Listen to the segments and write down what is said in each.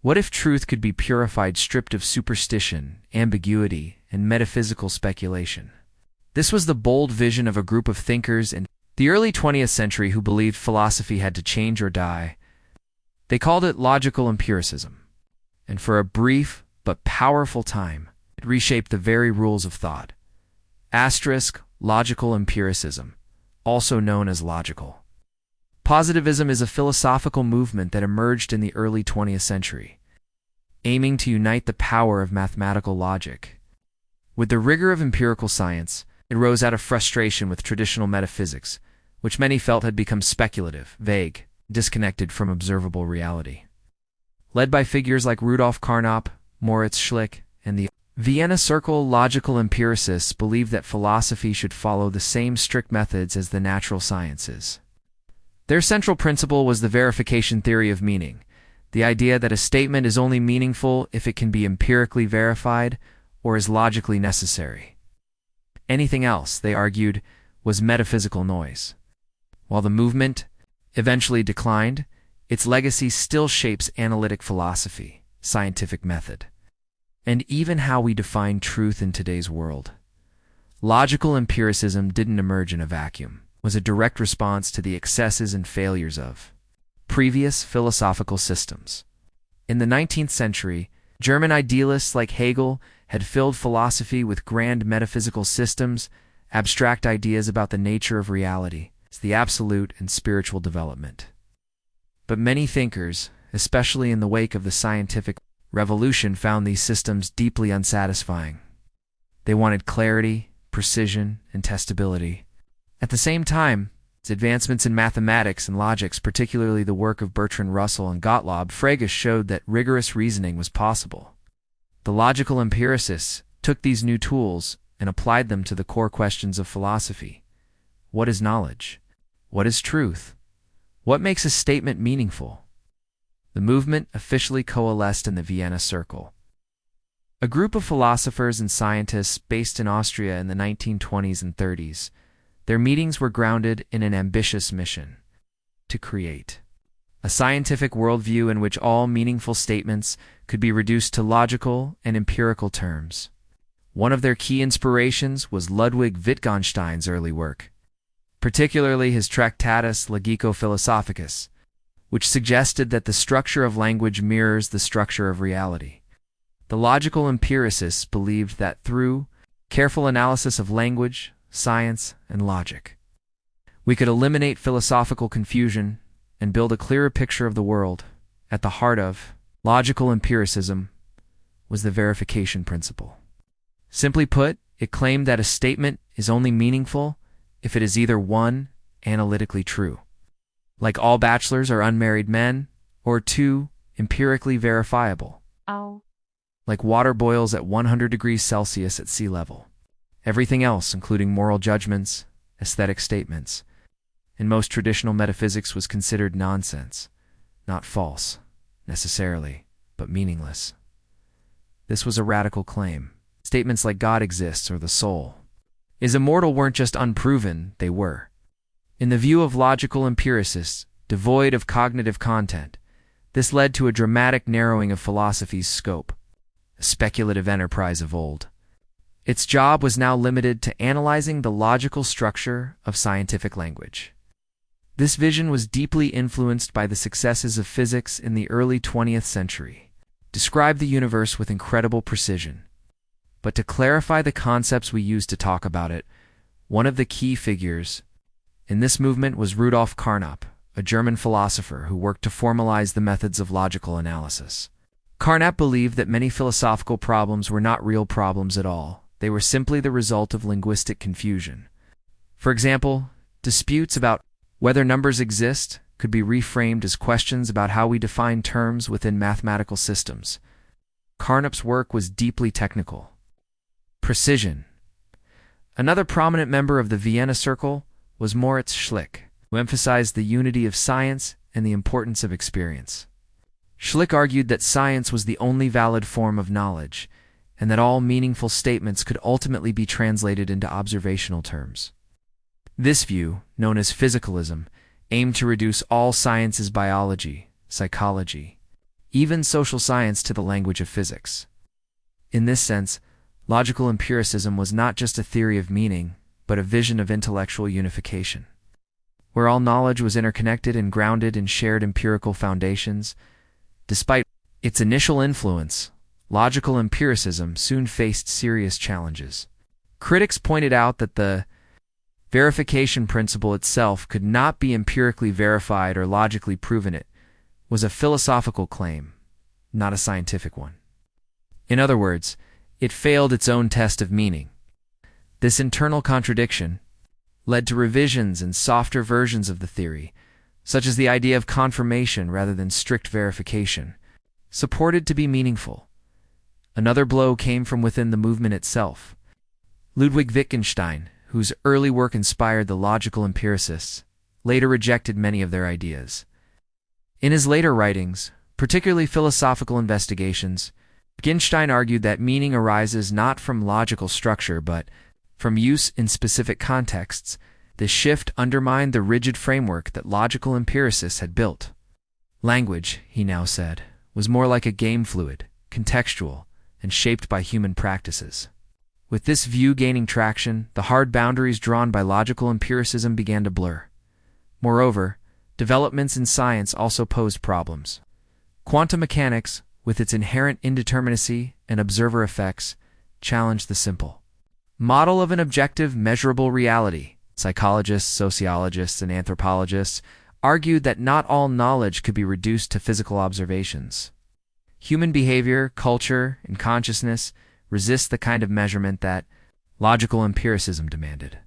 What if truth could be purified, stripped of superstition, ambiguity, and metaphysical speculation? This was the bold vision of a group of thinkers in the early 20th century who believed philosophy had to change or die. They called it logical empiricism, and for a brief but powerful time, it reshaped the very rules of thought. Logical empiricism, also known as logical positivism, is a philosophical movement that emerged in the early 20th century, aiming to unite the power of mathematical logic with the rigor of empirical science. It rose out of frustration with traditional metaphysics, which many felt had become speculative, vague, disconnected from observable reality. Led by figures like Rudolf Carnap, Moritz Schlick, and the Vienna Circle, logical empiricists believed that philosophy should follow the same strict methods as the natural sciences. Their central principle was the verification theory of meaning, the idea that a statement is only meaningful if it can be empirically verified or is logically necessary. Anything else, they argued, was metaphysical noise. While the movement eventually declined, its legacy still shapes analytic philosophy, scientific method, and even how we define truth in today's world. Logical empiricism didn't emerge in a vacuum. It was a direct response to the excesses and failures of previous philosophical systems. In the 19th century, German idealists like Hegel had filled philosophy with grand metaphysical systems, abstract ideas about the nature of reality, the absolute and spiritual development. But many thinkers, especially in the wake of the scientific revolution, found these systems deeply unsatisfying. They wanted clarity, precision, and testability. At the same time, advancements in mathematics and logics, particularly the work of Bertrand Russell and Gottlob Frege, showed that rigorous reasoning was possible. The logical empiricists took these new tools and applied them to the core questions of philosophy. What is knowledge? What is truth? What makes a statement meaningful? The movement officially coalesced in the Vienna Circle, a group of philosophers and scientists based in Austria in the 1920s and 30s. Their meetings were grounded in an ambitious mission: to create a scientific worldview in which all meaningful statements could be reduced to logical and empirical terms. One of their key inspirations was Ludwig Wittgenstein's early work, particularly his Tractatus Logico-Philosophicus, which suggested that the structure of language mirrors the structure of reality. The logical empiricists believed that through careful analysis of language, science, and logic, we could eliminate philosophical confusion and build a clearer picture of the world. At the heart of logical empiricism was the verification principle. Simply put, it claimed that a statement is only meaningful if it is either 1, analytically true, like all bachelors are unmarried men, or 2, empirically verifiable, like water boils at 100 degrees Celsius at sea level. Everything else, including moral judgments, aesthetic statements, and most traditional metaphysics, was considered nonsense, not false, necessarily, but meaningless. This was a radical claim. Statements like God exists or the soul is immortal weren't just unproven, they were, in the view of logical empiricists, devoid of cognitive content. This led to a dramatic narrowing of philosophy's scope, a speculative enterprise of old. Its job was now limited to analyzing the logical structure of scientific language. This vision was deeply influenced by the successes of physics in the early 20th century. Describe the universe with incredible precision. But to clarify the concepts we use to talk about it, one of the key figures in this movement was Rudolf Carnap, a German philosopher who worked to formalize the methods of logical analysis. Carnap believed that many philosophical problems were not real problems at all. They were simply the result of linguistic confusion. For example, disputes about whether numbers exist could be reframed as questions about how we define terms within mathematical systems. Carnap's work was deeply technical. Precision. Another prominent member of the Vienna Circle was Moritz Schlick, who emphasized the unity of science and the importance of experience. Schlick argued that science was the only valid form of knowledge, and that all meaningful statements could ultimately be translated into observational terms. This view, known as physicalism, aimed to reduce all sciences, biology, psychology, even social science to the language of physics. In this sense, logical empiricism was not just a theory of meaning, but a vision of intellectual unification, where all knowledge was interconnected and grounded in shared empirical foundations. Despite its initial influence, logical empiricism soon faced serious challenges. Critics pointed out that the verification principle itself could not be empirically verified or logically proven. It was a philosophical claim, not a scientific one. In other words, it failed its own test of meaning. This internal contradiction led to revisions and softer versions of the theory, such as the idea of confirmation rather than strict verification, supported to be meaningful. Another blow came from within the movement itself. Ludwig Wittgenstein, whose early work inspired the logical empiricists, later rejected many of their ideas. In his later writings, particularly philosophical investigations, Wittgenstein argued that meaning arises not from logical structure but from use in specific contexts. This shift undermined the rigid framework that logical empiricists had built. Language, he now said, was more like a game, fluid, contextual, and shaped by human practices. With this view gaining traction, the hard boundaries drawn by logical empiricism began to blur. Moreover, developments in science also posed problems. Quantum mechanics, with its inherent indeterminacy and observer effects, challenged the simple model of an objective, measurable reality. Psychologists, sociologists, and anthropologists argued that not all knowledge could be reduced to physical observations. Human behavior, culture, and consciousness resist the kind of measurement that logical empiricism demanded.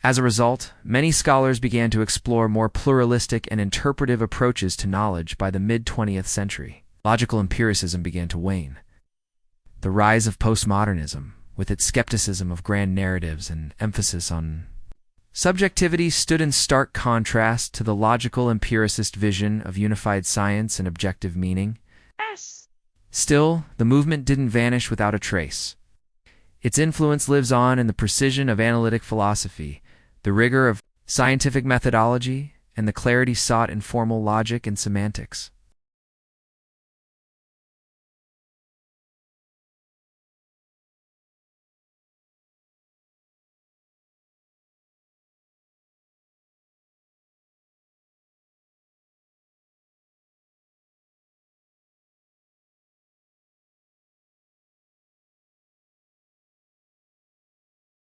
As a result, many scholars began to explore more pluralistic and interpretive approaches to knowledge. By the mid-20th century, logical empiricism began to wane. The rise of postmodernism, with its skepticism of grand narratives and emphasis on subjectivity, stood in stark contrast to the logical empiricist vision of unified science and objective meaning. Still, the movement didn't vanish without a trace. Its influence lives on in the precision of analytic philosophy, the rigor of scientific methodology, and the clarity sought in formal logic and semantics.